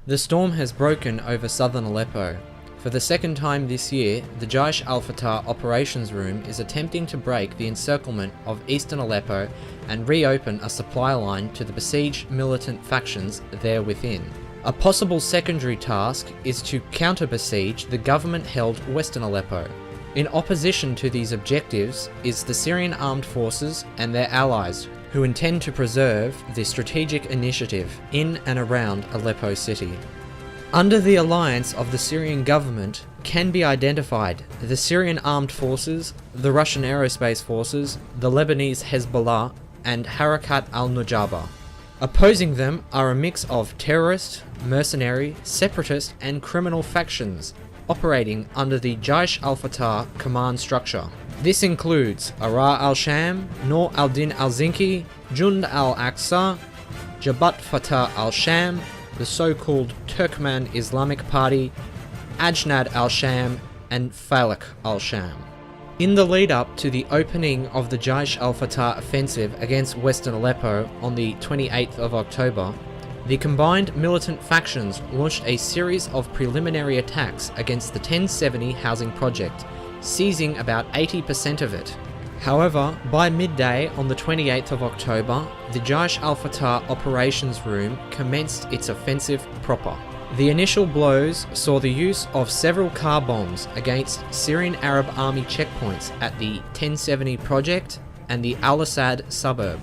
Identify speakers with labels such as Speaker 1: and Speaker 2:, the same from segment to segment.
Speaker 1: The storm has broken over southern Aleppo. For the second time this year, the Jaish al-Fatah Operations Room is attempting to break the encirclement of eastern Aleppo and reopen a supply line to the besieged militant factions there within. A possible secondary task is to counter-besiege the government-held western Aleppo. In opposition to these objectives is the Syrian armed forces and their allies, who intend to preserve the strategic initiative in and around Aleppo city. Under the alliance of the Syrian government can be identified the Syrian armed forces, the Russian aerospace forces, the Lebanese Hezbollah, and Harakat al-Nujaba. Opposing them are a mix of terrorist, mercenary, separatist, and criminal factions operating under the Jaish al-Fatah command structure. This includes Ara al-Sham, Nur al-Din al-Zinki, Jund al-Aqsa, Jabhat Fatah al-Sham, the so-called Turkmen Islamic Party, Ajnad al-Sham, and Falak al-Sham. In the lead-up to the opening of the Jaish al-Fatah offensive against western Aleppo on the 28th of October, the combined militant factions launched a series of preliminary attacks against the 1070 housing project, seizing about 80% of it. However, by midday on the 28th of October, the Jaish al-Fatah Operations Room commenced its offensive proper. The initial blows saw the use of several car bombs against Syrian Arab Army checkpoints at the 1070 project and the Al-Assad suburb.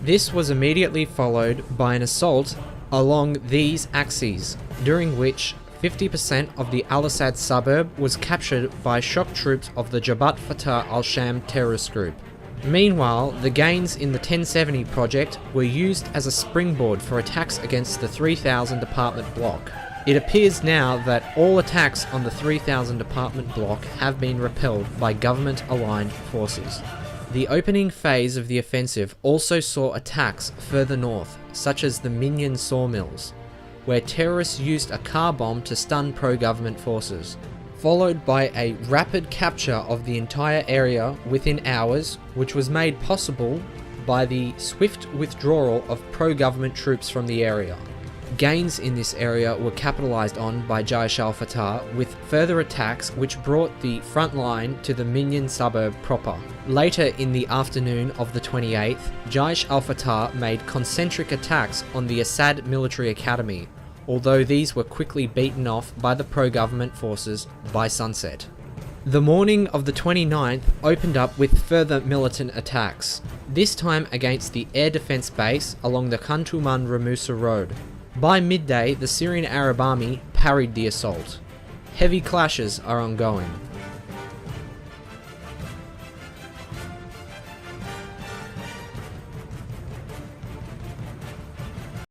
Speaker 1: This was immediately followed by an assault along these axes, during which 50% of the Al-Assad suburb was captured by shock troops of the Jabhat Fatah al-Sham terrorist group. Meanwhile, the gains in the 1070 project were used as a springboard for attacks against the 3000 apartment block. It appears now that all attacks on the 3000 apartment block have been repelled by government-aligned forces. The opening phase of the offensive also saw attacks further north, such as the Minyan sawmills, where terrorists used a car bomb to stun pro-government forces, followed by a rapid capture of the entire area within hours, which was made possible by the swift withdrawal of pro-government troops from the area. Gains in this area were capitalized on by Jaish al-Fatah with further attacks which brought the front line to the Minyan suburb proper. Later in the afternoon of the 28th, Jaish al-Fatah made concentric attacks on the Assad military academy, although these were quickly beaten off by the pro-government forces by sunset. The morning of the 29th opened up with further militant attacks, this time against the air defense base along the Khantuman Ramusa road. By midday, the Syrian Arab Army parried the assault. Heavy clashes are ongoing.